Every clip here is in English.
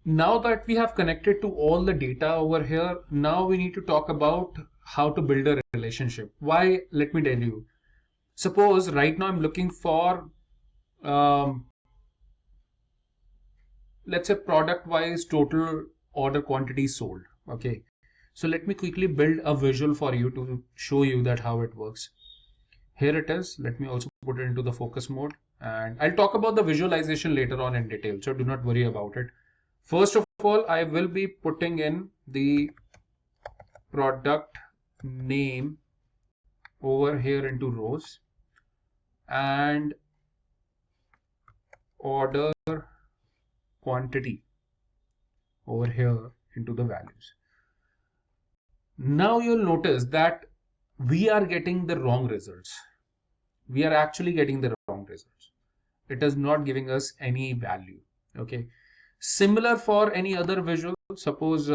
Now that we have connected to all the data over here, now we need to talk about how to build a relationship. Why? Let me tell you. Suppose right now I'm looking for, let's say product wise total order quantity sold. Okay. So let me quickly build a visual for you to show you that how it works. Here it is. Let me also put it into the focus mode, and I'll talk about the visualization later on in detail. So do not worry about it. First of all, I will be putting in the product name over here into rows and order quantity over here into the values. Now you'll notice that we are getting the wrong results. We are actually getting the wrong results. It is not giving us any value. Okay. Similar for any other visual. Suppose,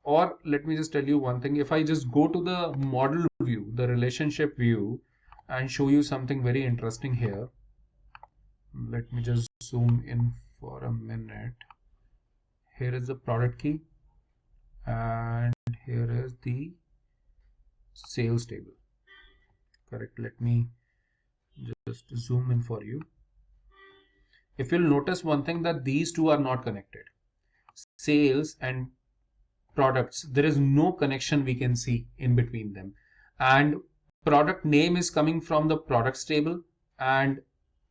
or let me just tell you one thing. If I just go to the model view, the relationship view, and show you something very interesting here. Let me just zoom in for a minute. Here is the product key, and here is the sales table. Correct. Let me just zoom in for you. If you'll notice one thing, that these two are not connected. Sales and products, there is no connection we can see in between them. And product name is coming from the products table and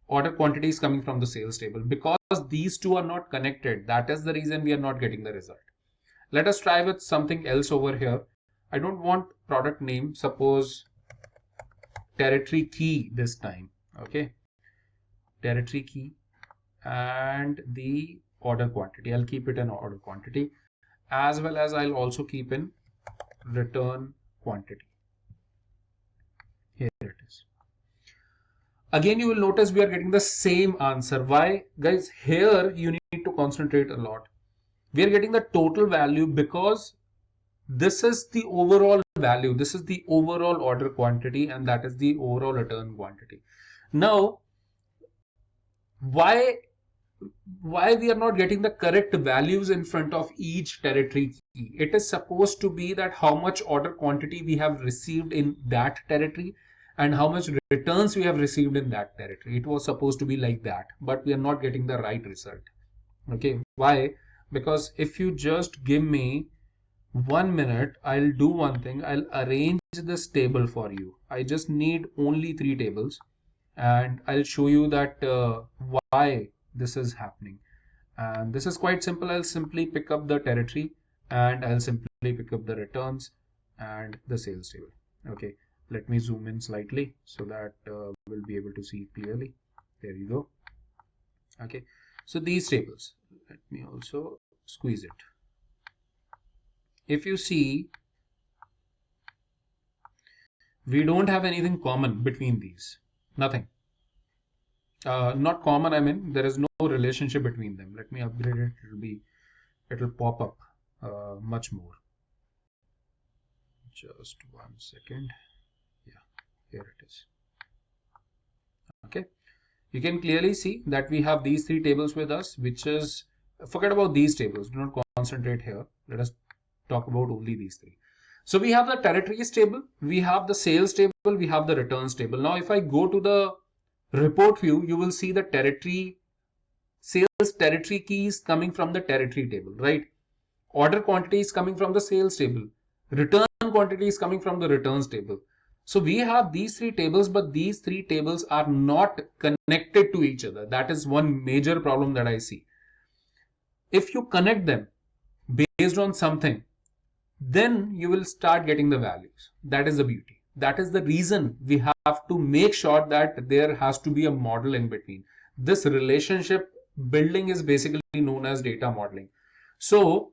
order quantity is coming from the sales table. Because these two are not connected, that is the reason we are not getting the result. Let us try with something else over here. I don't want product name. Suppose territory key this time. Okay. Territory key and the order quantity. I'll keep it an order quantity, as well as I'll also keep in return quantity. Here it is. Again, you will notice we are getting the same answer. Why? Guys, here you need to concentrate a lot. We are getting the total value because this is the overall value. This is the overall order quantity, and that is the overall return quantity. Now, why we are not getting the correct values in front of each territory key? It is supposed to be that how much order quantity we have received in that territory and how much returns we have received in that territory. It was supposed to be like that, but we are not getting the right result. Okay. Why? Because if you just give me 1 minute, I'll do one thing. I'll arrange this table for you. I just need only 3 tables, and I'll show you that why this is happening. And this is quite simple. I'll simply pick up the territory and I'll simply pick up the returns and the sales table. Okay. Let me zoom in slightly so that we'll be able to see clearly. There you go. Okay. So these tables, let me also squeeze it. If you see, we don't have anything common between these. Nothing. Not common, I mean, there is no relationship between them. Let me upgrade it. It'll pop up much more. Just 1 second. Yeah, here it is. Okay. You can clearly see that we have these 3 tables with us, which is, forget about these tables. Do not concentrate here. Let us talk about only these 3. So we have the territories table, we have the sales table, we have the returns table. Now, if I go to the report view, you will see the sales territory keys coming from the territory table, right? Order quantity is coming from the sales table. Return quantity is coming from the returns table. So we have these 3 tables, but these 3 tables are not connected to each other. That is one major problem that I see. If you connect them based on something, then you will start getting the values. That is the beauty. That is the reason we have to make sure that there has to be a model in between. This relationship building is basically known as data modeling. So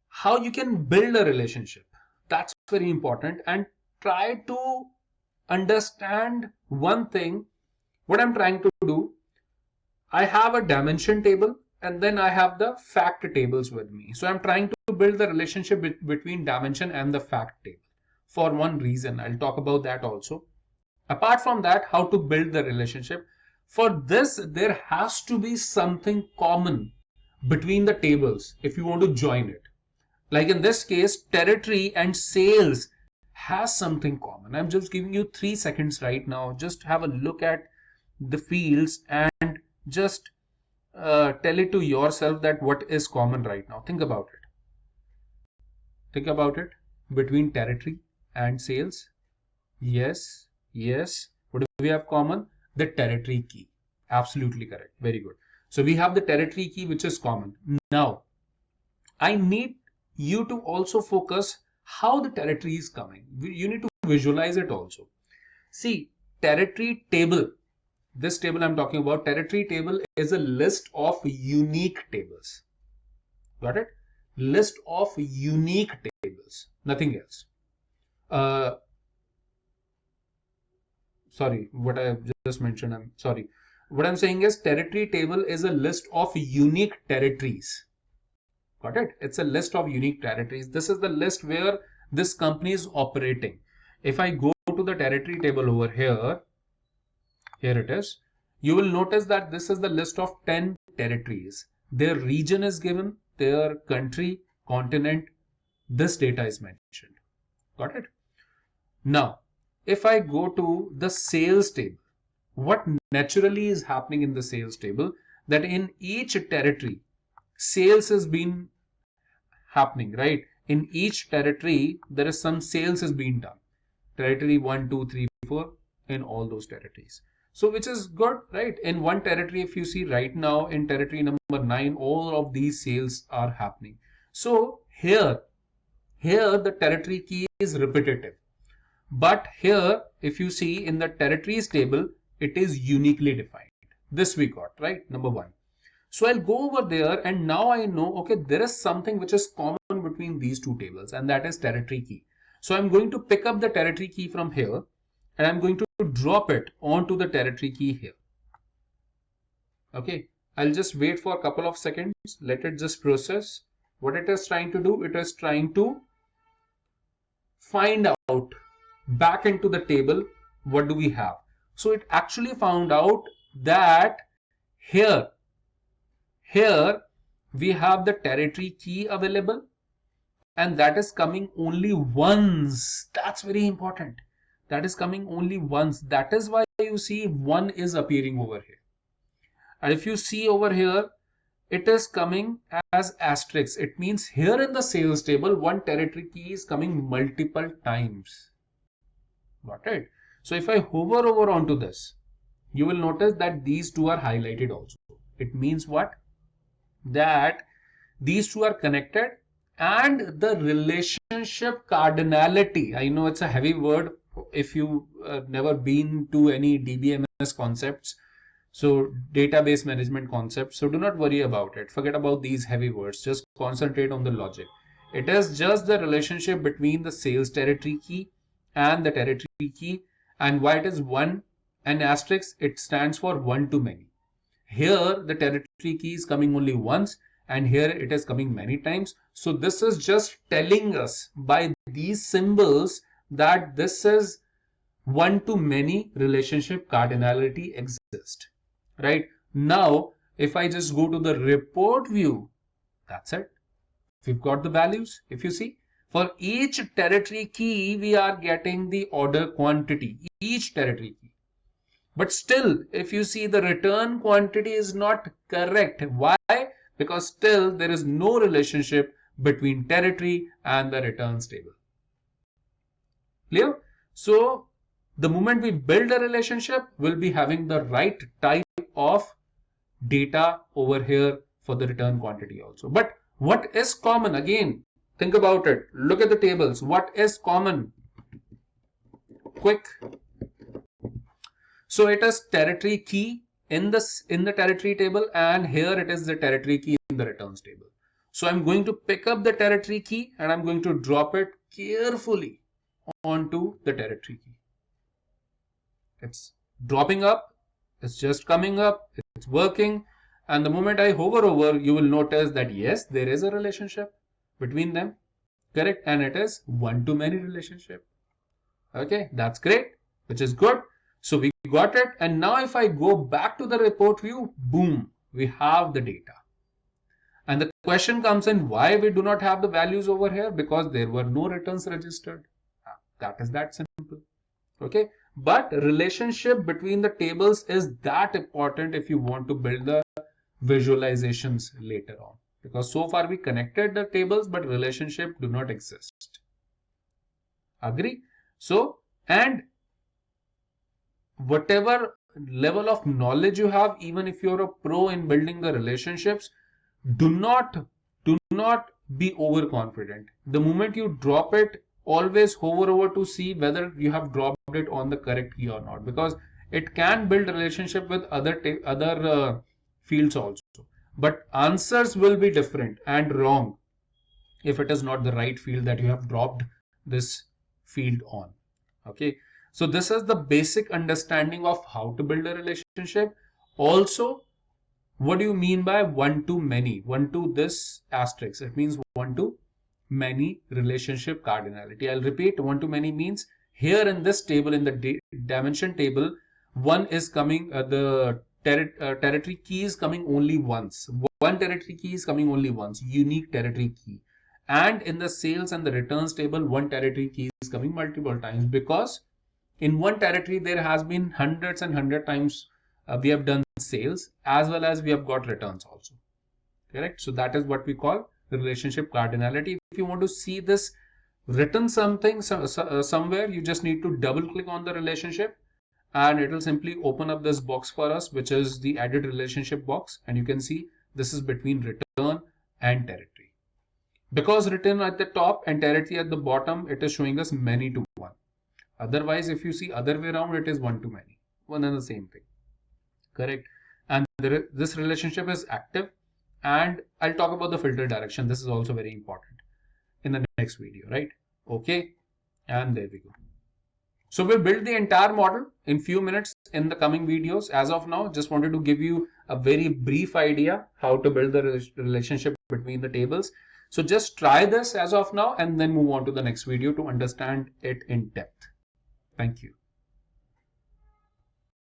how you can build a relationship, that's very important. And try to understand one thing. What I'm trying to do, I have a dimension table and then I have the fact tables with me. So I'm trying to build the relationship between dimension and the fact table for one reason. I'll talk about that also. Apart from that, how to build the relationship. For this, there has to be something common between the tables if you want to join it. Like in this case, territory and sales has something common. I'm just giving you 3 seconds right now. Just have a look at the fields and just tell it to yourself that what is common right now. Think about it. Think about it between territory and sales. Yes, yes. What do we have common? The territory key. Absolutely correct. Very good. So we have the territory key which is common. Now, I need you to also focus how the territory is coming. You need to visualize it also. See, territory table. This table I'm talking about, territory table is a list of unique tables. Got it? List of unique tables. Nothing else. Sorry, what I just mentioned, I'm sorry. What I'm saying is territory table is a list of unique territories. Got it? It's a list of unique territories. This is the list where this company is operating. If I go to the territory table over here, here it is. You will notice that this is the list of 10 territories. Their region is given, their country, continent. This data is mentioned. Got it? Now, if I go to the sales table, what naturally is happening in the sales table, that in each territory, sales has been happening, right? In each territory, there is some sales has been done. Territory 1, 2, 3, 4, in all those territories. So which is good, right? In one territory, if you see right now in territory number 9, all of these sales are happening. So here the territory key is repetitive. But here, if you see in the territories table, it is uniquely defined. This we got, right? Number 1. So I'll go over there and now I know, okay, there is something which is common between these two tables and that is territory key. So I'm going to pick up the territory key from here and I'm going to drop it onto the territory key here. Okay, I'll just wait for a couple of seconds. Let it just process. What it is trying to do, it is trying to find out back into the table, what do we have? So it actually found out that here we have the territory key available and that is coming only once. That's very important. That is coming only once. That is why you see 1 is appearing over here. And if you see over here, it is coming as asterisk. It means here in the sales table, one territory key is coming multiple times. Got it? So if I hover over onto this, you will notice that these two are highlighted also. It means what? That these two are connected and the relationship cardinality. I know it's a heavy word if you never been to any DBMS concepts. So database management concepts. So do not worry about it. Forget about these heavy words. Just concentrate on the logic. It is just the relationship between the sales territory key and the territory key. And why it is 1 and asterisk, it stands for one to many. Here the territory key is coming only once and here it is coming many times. So this is just telling us by these symbols that this is one to many relationship cardinality exists. Right now, if I just go to the report view, that's it. We've got the values. If you see, for each territory key, we are getting the order quantity, each territory key. But still, if you see, the return quantity is not correct. Why? Because still there is no relationship between territory and the returns table. Clear? So the moment we build a relationship, we'll be having the right type of data over here for the return quantity also. But what is common? Again, think about it. Look at the tables. What is common? Quick. So it is territory key in the territory table and here it is the territory key in the returns table. So I'm going to pick up the territory key and I'm going to drop it carefully onto the territory key. It's dropping up. It's just coming up. It's working. And the moment I hover over, you will notice that yes, there is a relationship between them. Correct? And it is one to many relationship. Okay, that's great, which is good. So we got it. And now if I go back to the report view, boom, we have the data. And the question comes in, why we do not have the values over here? Because there were no returns registered. That is that simple. Okay. But relationship between the tables is that important if you want to build the visualizations later on. Because so far we connected the tables, but relationship do not exist. Agree? So, and whatever level of knowledge you have, even if you're a pro in building the relationships, do not be overconfident. The moment you drop it, always hover over to see whether you have dropped it on the correct key or not, because it can build relationship with other fields also, but answers will be different and wrong if it is not the right field that you have dropped this field on. Okay, so this is the basic understanding of how to build a relationship. Also, what do you mean by one to many? One to this asterisk, it means one to many relationship cardinality. I'll repeat, one to many means here in this table, in the dimension table, one is coming, the territory key is coming only once. One territory key is coming only once, unique territory key. And in the sales and the returns table, one territory key is coming multiple times, because in one territory there has been hundreds and hundred times we have done sales as well as we have got returns also. Correct? So that is what we call the relationship cardinality. If you want to see this written something somewhere, you just need to double click on the relationship and it will simply open up this box for us, which is the added relationship box, and you can see this is between return and territory. Because return at the top and territory at the bottom, it is showing us many to one. Otherwise, if you see other way around, it is one to many, one and the same thing. Correct? And this relationship is active, and I'll talk about the filter direction. This is also very important in the next video, right? Okay, and there we go. So we'll build the entire model in few minutes in the coming videos. As of now, just wanted to give you a very brief idea how to build the relationship between the tables. So just try this as of now and then move on to the next video to understand it in depth. Thank you.